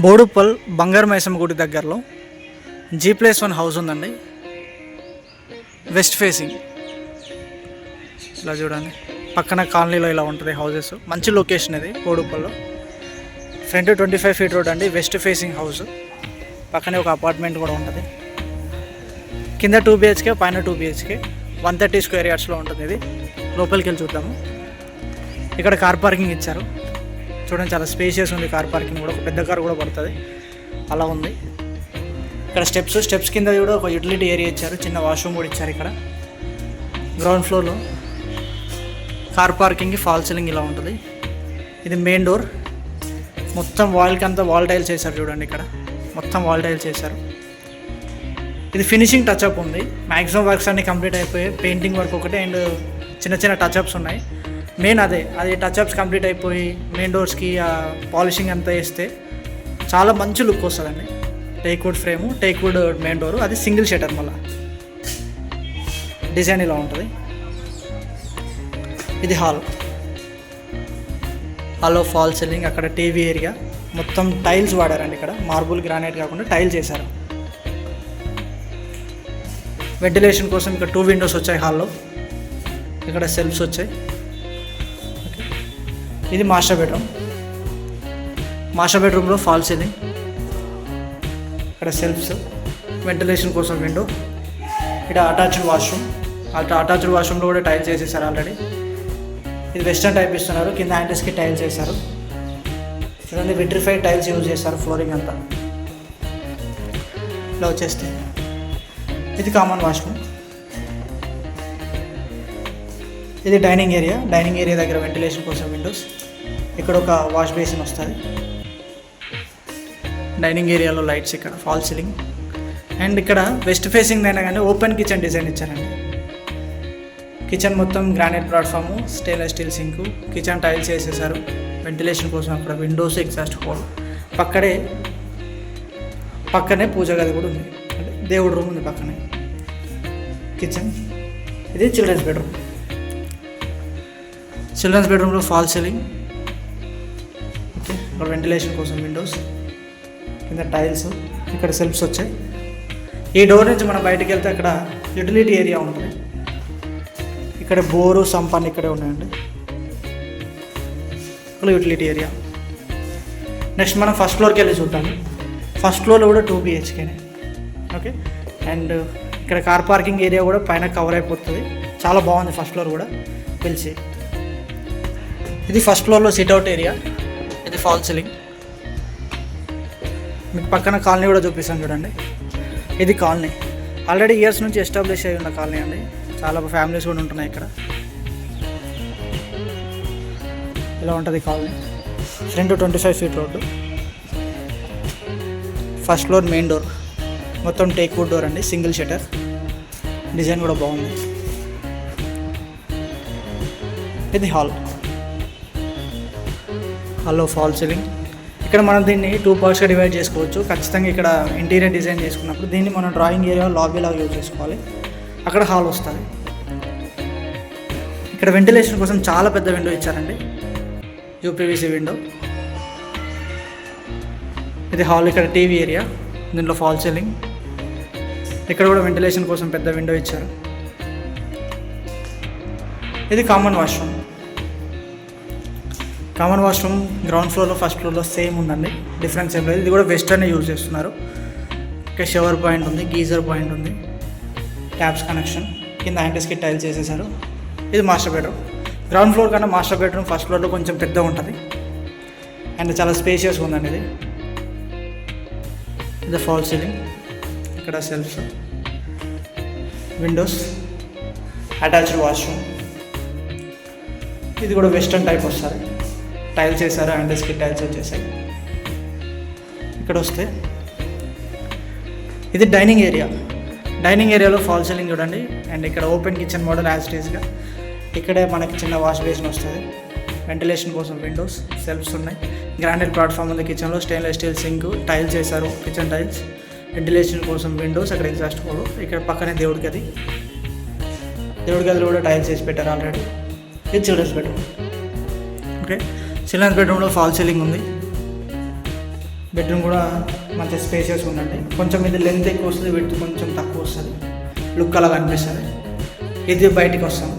బోడుప్పల్ బంగారు మైసమ్మ గుడి దగ్గరలో G+1 హౌస్ ఉందండి. వెస్ట్ ఫేసింగ్ ఇలా చూడండి, పక్కన కాలనీలో ఇలా ఉంటుంది హౌసెస్. మంచి లొకేషన్ ఇది బోడుప్పల్లో. ఫ్రంట్ 25 ఫీట్ రోడ్ అండి, వెస్ట్ ఫేసింగ్ హౌస్. పక్కనే ఒక అపార్ట్మెంట్ కూడా ఉంటుంది. కింద 2 BHK, పైన 2 BHK, 130 స్క్వేర్ యార్డ్స్లో ఉంటుంది. ఇది లోపలికి వెళ్ళి చూద్దాము. ఇక్కడ కార్ పార్కింగ్ ఇచ్చారు చూడండి, చాలా స్పేషియస్ ఉంది. కార్ పార్కింగ్ కూడా, ఒక పెద్ద కార్ కూడా పడుతుంది, అలా ఉంది. ఇక్కడ స్టెప్స్ కింద కూడా ఒక యూటిలిటీ ఏరియా ఇచ్చారు, చిన్న వాష్రూమ్ కూడా ఇచ్చారు. ఇక్కడ గ్రౌండ్ ఫ్లోర్లో కార్ పార్కింగ్కి ఫాల్ సీలింగ్ ఇలా ఉంటుంది. ఇది మెయిన్ డోర్. మొత్తం వాల్కి అంతా వాల్ టైల్స్ చేశారు చూడండి, ఇక్కడ మొత్తం వాల్ టైల్స్ చేశారు. ఇది ఫినిషింగ్ టచ్అప్ ఉంది. మ్యాక్సిమం వర్క్స్ అన్నీ కంప్లీట్ అయిపోయాయి. పెయింటింగ్ వర్క్ ఒకటి అండ్ చిన్న చిన్న టచ్అప్స్ ఉన్నాయి. మెయిన్ అది టచ్అప్స్ కంప్లీట్ అయిపోయి మెయిన్ డోర్స్కి పాలిషింగ్ అంతా వేస్తే చాలా మంచి లుక్ వస్తుందండి. Teakwood frame, teakwood main door, అది సింగిల్ షటర్. మళ్ళీ డిజైన్ ఇలా ఉంటుంది. ఇది హాల్లో ఫాల్ సీలింగ్, అక్కడ టీవీ ఏరియా. మొత్తం టైల్స్ వాడారండి. ఇక్కడ మార్బుల్ గ్రానైట్ కాకుండా టైల్స్ చేశారు. వెంటిలేషన్ కోసం ఇక్కడ 2 విండోస్ వచ్చాయి హాల్లో. ఇక్కడ సెల్ఫ్స్ వచ్చాయి. ఇది మాస్టర్ బెడ్రూమ్లో ఫాల్ సీలింగ్. ఇక్కడ సెల్ఫ్స్, వెంటిలేషన్ కోసం విండో. ఇక్కడ అటాచ్డ్ వాష్రూమ్లో కూడా టైల్స్ వేసేసారు ఆల్రెడీ. ఇది వెస్టర్న్ టైప్ ఇస్తున్నారు. కింద హ్యాండిల్స్కి టైల్స్ వేశారు చూడండి. విట్రిఫైడ్ టైల్స్ యూజ్ చేస్తారు ఫ్లోరింగ్ అంతా. ఇలా వచ్చేస్తే ఇది కామన్ వాష్రూమ్. ఇది డైనింగ్ ఏరియా దగ్గర వెంటిలేషన్ కోసం విండోస్. ఇక్కడ ఒక వాష్ బేసిన్ వస్తుంది. డైనింగ్ ఏరియాలో లైట్స్, ఇక్కడ ఫాల్ సీలింగ్. అండ్ ఇక్కడ వెస్ట్ ఫేసింగ్ అయినా కానీ ఓపెన్ కిచెన్ డిజైన్ ఇచ్చారండి. కిచెన్ మొత్తం granite platform, stainless steel sink, kitchen tiles వేసేసారు వెంటిలేషన్ కోసం. అక్కడ విండోస్, ఎగ్జాస్ట్ హోల్. పక్కనే పూజ గది కూడా ఉంది, అంటే దేవుడు రూమ్ ఉంది పక్కనే. కిచెన్. ఇది చిల్డ్రన్స్ బెడ్రూమ్లో ఫాల్ సీలింగ్. ఓకే, ఇక్కడ వెంటిలేషన్ కోసం విండోస్, కింద టైల్స్, ఇక్కడ సెల్ఫ్స్ వచ్చాయి. ఈ డోర్ నుంచి మనం బయటకు వెళ్తే అక్కడ యూటిలిటీ ఏరియా ఉంటుంది. ఇక్కడ బోరు, సంపన్ ఇక్కడే ఉన్నాయండి. ఇక్కడ యూటిలిటీ ఏరియా. నెక్స్ట్ మనం ఫస్ట్ ఫ్లోర్కి వెళ్ళి చూద్దాము. ఫస్ట్ ఫ్లోర్లో కూడా 2 BHKనే. ఓకే, అండ్ ఇక్కడ కార్ పార్కింగ్ ఏరియా కూడా పైన కవర్ అయిపోతుంది. చాలా బాగుంది ఫస్ట్ ఫ్లోర్ కూడా. పిలిచి ఇది ఫస్ట్ ఫ్లోర్లో సిట్అవుట్ ఏరియా. ఇది ఫాల్ సీలింగ్. మీకు పక్కన కాలనీ కూడా చూపిస్తాను చూడండి. ఇది కాలనీ ఆల్రెడీ ఇయర్స్ నుంచి ఎస్టాబ్లిష్ అయి ఉన్న కాలనీ అండి. చాలా ఫ్యామిలీస్ కూడా ఉంటున్నాయి ఇక్కడ. ఇలా ఉంటుంది colony. Front 25 feet road. First floor main door మొత్తం టేక్వుడ్ డోర్ అండి, సింగిల్ షటర్. డిజైన్ కూడా బాగుంది. ఇది హాల్లో ఫాల్ సీలింగ్. ఇక్కడ మనం దీన్ని 2 పార్ట్స్గా డివైడ్ చేసుకోవచ్చు. ఖచ్చితంగా ఇక్కడ ఇంటీరియర్ డిజైన్ చేసుకున్నప్పుడు దీన్ని మనం డ్రాయింగ్ ఏరియా, లాబీ లాగా యూజ్ చేసుకోవాలి. అక్కడ హాల్ వస్తుంది. ఇక్కడ వెంటిలేషన్ కోసం చాలా పెద్ద విండో ఇచ్చారండి, UPVC విండో. ఇది హాల్. ఇక్కడ టీవీ ఏరియా, దీంట్లో ఫాల్ సీలింగ్. ఇక్కడ కూడా వెంటిలేషన్ కోసం పెద్ద విండో ఇచ్చారు. ఇది కామన్ వాష్రూమ్ గ్రౌండ్ ఫ్లోర్లో, ఫస్ట్ ఫ్లోర్లో సేమ్ ఉందండి, డిఫరెన్స్ ఏం లేదు. ఇది కూడా వెస్టర్న్ యూజ్ చేస్తున్నారు. ఇక్కడ షవర్ పాయింట్ ఉంది, గీజర్ పాయింట్ ఉంది, ట్యాప్స్ కనెక్షన్, కింద హ్యాండిల్స్కి టైల్స్ చేసేసారు. ఇది మాస్టర్ బెడ్రూమ్. గ్రౌండ్ ఫ్లోర్ కన్నా మాస్టర్ బెడ్రూమ్ ఫస్ట్ ఫ్లోర్లో కొంచెం పెద్దగా ఉంటుంది అండ్ చాలా స్పేషియస్గా ఉందండి. ఇది ఫాల్ సీలింగ్. ఇక్కడ సెల్ఫ్స్, విండోస్, అటాచ్డ్ వాష్రూమ్. ఇది కూడా వెస్టర్న్ టైప్ వస్తుంది. టైల్స్ వేసారు, హ్యాండిల్స్కి టైల్స్ వచ్చేసాయి. ఇక్కడ వస్తే ఇది డైనింగ్ ఏరియాలో ఫాల్ సీలింగ్ చూడండి. అండ్ ఇక్కడ open kitchen model as it ఈస్గా. ఇక్కడే మనకి చిన్న వాష్ బేసిన్ వస్తుంది. వెంటిలేషన్ కోసం విండోస్, సెల్ఫ్స్ ఉన్నాయి. గ్రానైట్ ప్లాట్ఫామ్ ఉంది కిచెన్లో. స్టెయిన్లెస్ స్టీల్ సింక్, టైల్స్ వేసారు, కిచెన్ టైల్స్. వెంటిలేషన్ కోసం విండోస్, అక్కడ ఎగ్జాస్ట్ హోల్. ఇక్కడ పక్కనే దేవుడి గదిలో కూడా టైల్స్ వేసి పెట్టారు ఆల్రెడీ. ఇది చిల్డ్రన్స్ బెడ్రూమ్. ఓకే, చిల్డ్రన్స్ బెడ్రూమ్లో ఫాల్ సీలింగ్ ఉంది. బెడ్రూమ్ కూడా మంచి స్పేషియస్ ఉందండి. కొంచెం ఇది లెంత్ ఎక్కువ వస్తుంది, విడ్త్ కొంచెం తక్కువ వస్తుంది, లుక్ అలా కనిపిస్తుంది. ఇది బయటికి వస్తాం.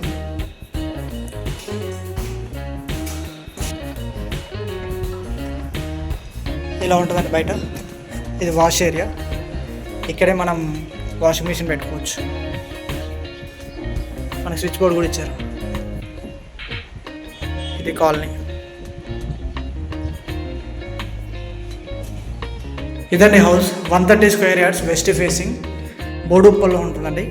ఇలా ఉంటుందండి బయట. ఇది వాష్ ఏరియా, ఇక్కడే మనం వాషింగ్ మిషన్ పెట్టుకోవచ్చు. మనకి స్విచ్ బోర్డ్ కూడా ఇచ్చారు. ఇది కాలనీ. ఇదండి house, 130 square yards, west facing, బోడుప్పల్లో ఉంటుందండి.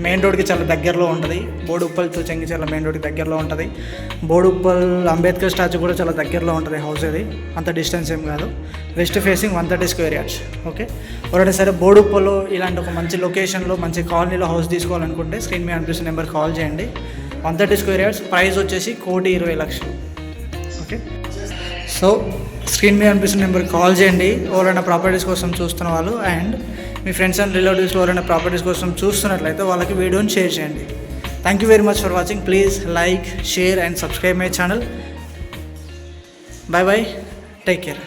మెయిన్ రోడ్కి చాలా దగ్గరలో ఉంటుంది. బోడుప్పల్ టు చెంగిచెర్ల మెయిన్ రోడ్కి దగ్గరలో ఉంటుంది. బోడుప్పల్ అంబేద్కర్ స్టాచ్యూ కూడా చాలా దగ్గరలో ఉంటుంది హౌస్. ఇది అంత డిస్టెన్స్ ఏం కాదు. West facing 130 square yards. Okay, ఎవరైనా సరే బోడుప్పల్లో ఇలాంటి ఒక మంచి లొకేషన్లో మంచి కాలనీలో హౌస్ తీసుకోవాలనుకుంటే స్క్రీన్ మీద అనిపిస్తున్న నెంబర్ కాల్ చేయండి. 130 స్క్వేర్ యార్డ్స్, ప్రైస్ వచ్చేసి 1,20,00,000. ఓకే, సో స్క్రీన్ మీద అనిపిస్తున్న నెంబర్ కాల్ చేయండి ఎవరైనా ప్రాపర్టీస్ కోసం చూస్తున్న వాళ్ళు. అండ్ మీ ఫ్రెండ్స్ అండ్ రిలేటివ్స్లో ఎవరైనా ప్రాపర్టీస్ కోసం చూస్తున్నట్లయితే వాళ్ళకి వీడియోని షేర్ చేయండి. Thank you very much for watching. Please like, share and subscribe my channel. By by, take care.